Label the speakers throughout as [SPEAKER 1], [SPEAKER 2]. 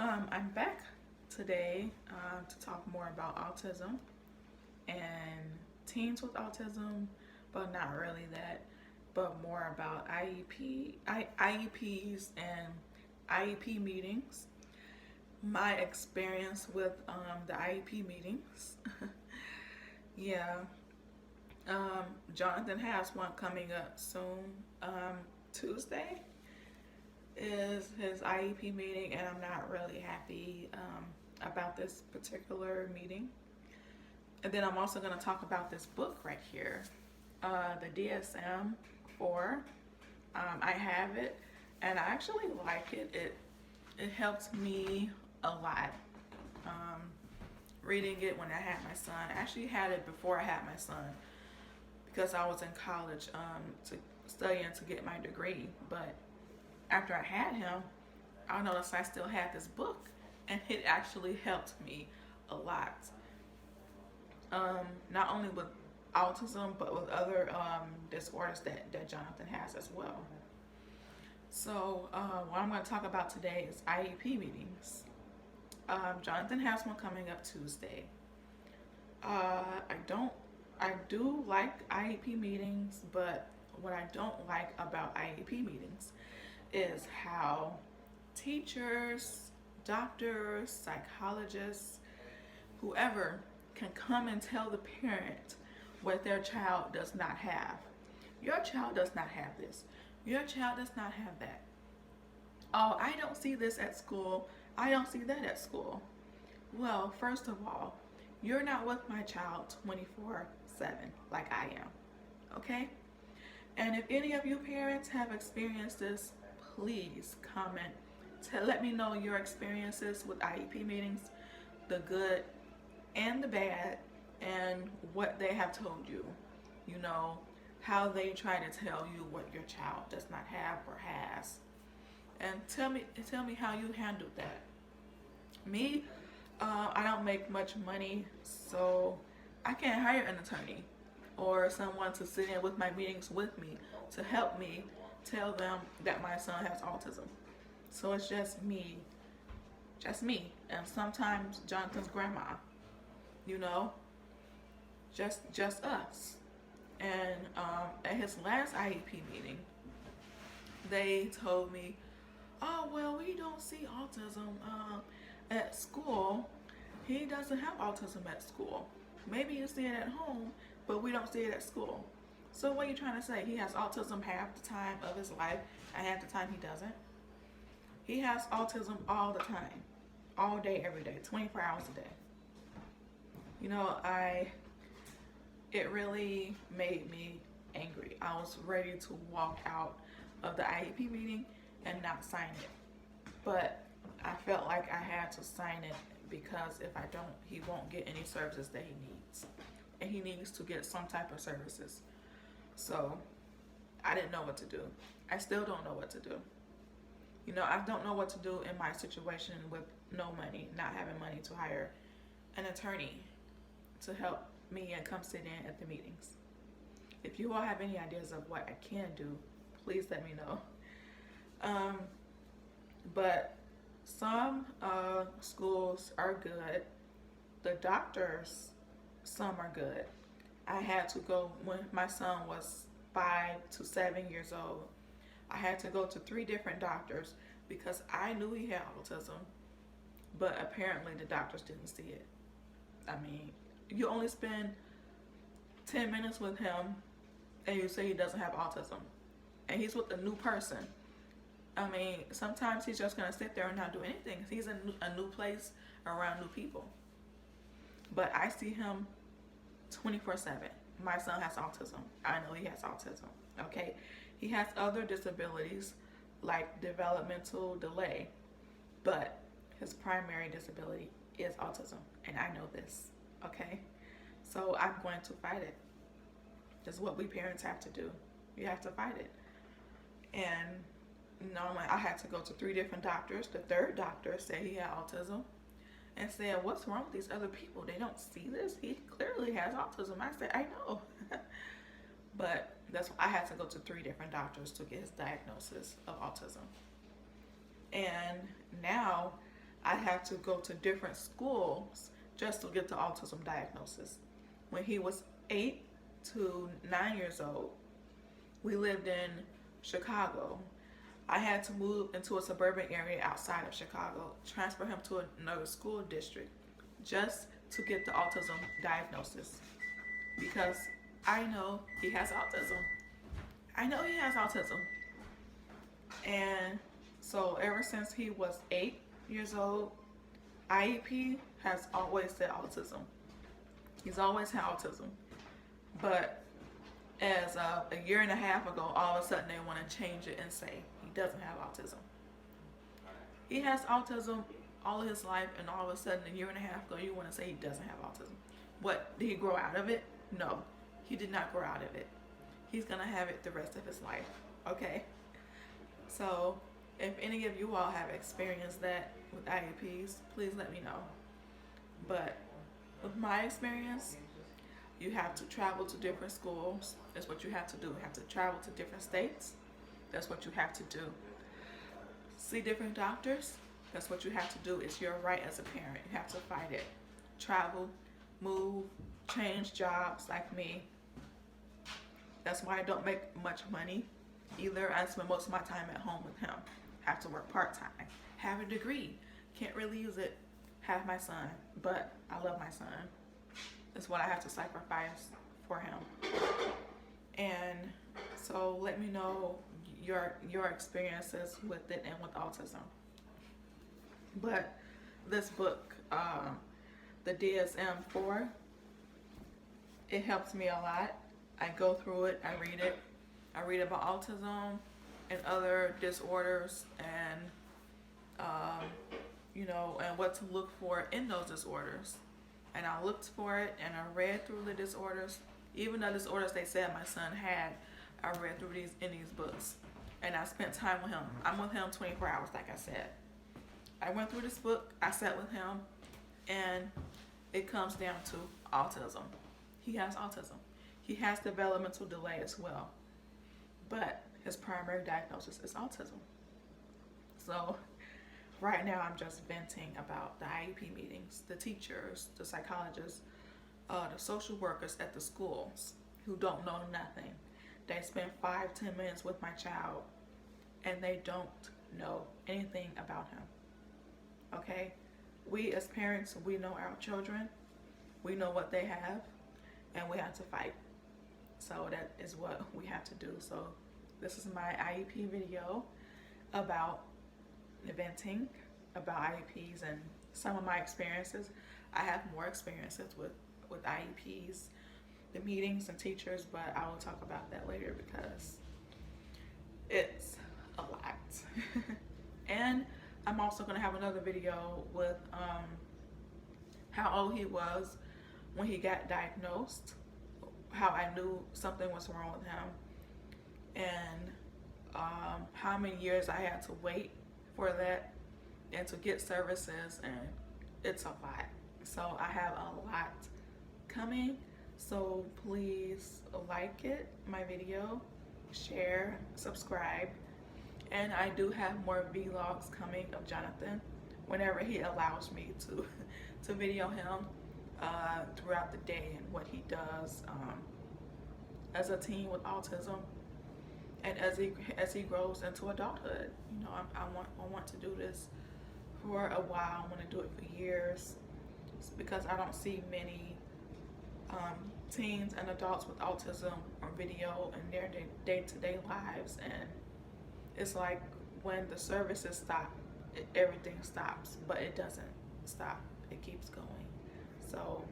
[SPEAKER 1] I'm back today to talk more about autism and teens with autism, but not really that, but more about IEPs and IEP meetings. My experience with the IEP meetings. Yeah, Jonathan has one coming up soon. Tuesday is his IEP meeting, and I'm not really happy about this particular meeting. And then I'm also going to talk about this book right here, the DSM-IV. I have it, and I actually like it. It helped me a lot. Reading it when I had my son. I actually had it before I had my son because I was in college to studying to get my degree. But after I had him, I noticed I still had this book, and it actually helped me a lot. Not only with autism, but with other disorders that Jonathan has as well. So what I'm going to talk about today is IEP meetings. Jonathan has one coming up Tuesday. I do like IEP meetings, but what I don't like about IEP meetings is how teachers, doctors, psychologists, whoever can come and tell the parent what their child does not have. Your child does not have this. Your child does not have that. Oh, I don't see this at school. I don't see that at school. Well, first of all, you're not with my child 24/7 like I am. Okay? And if any of you parents have experienced this, please comment to let me know your experiences with IEP meetings, the good and the bad, and what they have told you. You know, how they try to tell you what your child does not have or has. And tell me how you handled that. Me, I don't make much money, so I can't hire an attorney or someone to sit in with my meetings with me to help me tell them that my son has autism. So it's just me, and sometimes Jonathan's grandma, you know, just us. And at his last IEP meeting, they told me, oh, well, we don't see autism at school. He doesn't have autism at school. Maybe you see it at home, but we don't see it at school. So what are you trying to say? He has autism half the time of his life, and half the time he doesn't? He has autism all the time, all day, every day, 24 hours a day. You know, it really made me angry. I was ready to walk out of the IEP meeting and not sign it. But I felt like I had to sign it because if I don't, he won't get any services that he needs. And he needs to get some type of services. So I didn't know what to do. I still don't know what to do. You know, I don't know what to do in my situation with no money, not having money to hire an attorney to help me and come sit in at the meetings. If you all have any ideas of what I can do, please let me know. But some schools are good. The doctors, some are good. I had to go when my son was 5 to 7 years old. I had to go to 3 different doctors because I knew he had autism, but apparently the doctors didn't see it. I mean, you only spend 10 minutes with him and you say he doesn't have autism, and he's with a new person. I mean, sometimes he's just gonna sit there and not do anything. He's in a new place around new people. But I see him 24/7. My son has autism. I know he has autism. Okay, he has other disabilities like developmental delay, but his primary disability is autism, and I know this. Okay, so I'm going to fight it. That's what we parents have to do. You have to fight it. And normally I had to go to 3 different doctors. The 3rd doctor said he had autism and said, what's wrong with these other people? They don't see this? He clearly has autism. I said, I know. But that's why I had to go to 3 different doctors to get his diagnosis of autism. And now I had to go to different schools just to get the autism diagnosis. When he was 8 to 9 years old, we lived in Chicago. I had to move into a suburban area outside of Chicago, transfer him to another school district just to get the autism diagnosis, because I know he has autism. I know he has autism. And so ever since he was 8 years old, IEP has always said autism. He's always had autism. But as a year and a half ago, all of a sudden they want to change it and say he doesn't have autism. He has autism all of his life, and all of a sudden a year and a half ago you want to say he doesn't have autism. What, did he grow out of it? No, he did not grow out of it. He's gonna have it the rest of his life, okay? So if any of you all have experienced that with IEPs, please let me know. But with my experience, you have to travel to different schools. That's what you have to do. You have to travel to different states. That's what you have to do. See different doctors. That's what you have to do. It's your right as a parent. You have to fight it. Travel, move, change jobs like me. That's why I don't make much money either. I spend most of my time at home with him. Have to work part-time. Have a degree. Can't really use it. Have my son, but I love my son. That's what I have to sacrifice for him. And so let me know your experiences with it and with autism. But this book, the DSM-IV, it helps me a lot. I go through it, I read it. I read about autism and other disorders, and and what to look for in those disorders. And I looked for it, and I read through the disorders. Even the disorders they said my son had, I read through these in these books. And I spent time with him. I'm with him 24 hours, like I said. I went through this book, I sat with him, and it comes down to autism. He has autism. He has developmental delay as well. But his primary diagnosis is autism. So right now I'm just venting about the IEP meetings, the teachers, the psychologists, the social workers at the schools who don't know nothing. They spend 5-10 minutes with my child and they don't know anything about him. Okay? We as parents, we know our children, we know what they have, and we have to fight. So that is what we have to do. So this is my IEP video about venting, about IEPs and some of my experiences. I have more experiences with IEPs, the meetings and teachers, but I will talk about that later because it's a lot. And I'm also going to have another video with how old he was when he got diagnosed, how I knew something was wrong with him, and how many years I had to wait for that and to get services, and it's a lot. So I have a lot coming, so please like it, my video, share, subscribe, and I do have more vlogs coming of Jonathan whenever he allows me to video him throughout the day and what he does as a teen with autism, and as he grows into adulthood. I want to do this for a while. I want to do it for years. It's because I don't see many teens and adults with autism on video in their day-to-day lives, and it's like when the services stop, everything stops, but it doesn't stop. It keeps going. So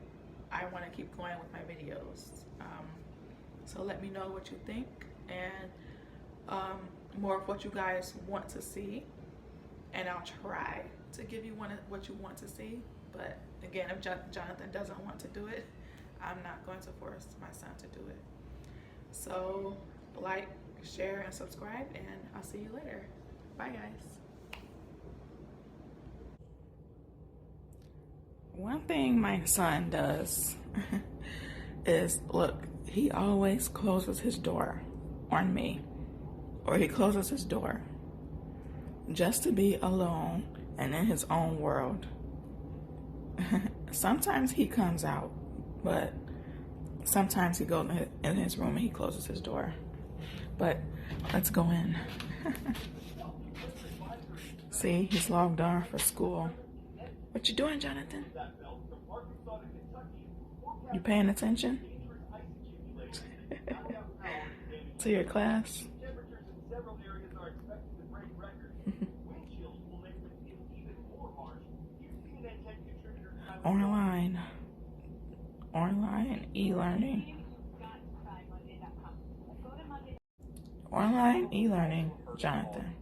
[SPEAKER 1] I want to keep going with my videos. So let me know what you think, and more of what you guys want to see, and I'll try to give you what you want to see. But again, if Jonathan doesn't want to do it, I'm not going to force my son to do it. So like, share, and subscribe, and I'll see you later. Bye, guys. One thing my son does is, look, he always closes his door on me, or he closes his door just to be alone and in his own world. Sometimes he comes out, but sometimes he goes in his room and he closes his door. But let's go in. See, he's logged on for school. What you doing, Jonathan? You paying attention to your class? Online e-learning. Online e-learning, Jonathan.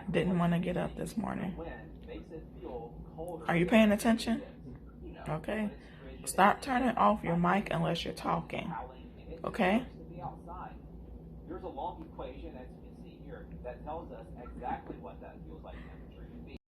[SPEAKER 1] Didn't want to get up this morning. Are you paying attention? Okay. Stop turning off your mic unless you're talking. Okay?
[SPEAKER 2] There's a long equation, as you can see here, that tells us exactly what that feels like temperature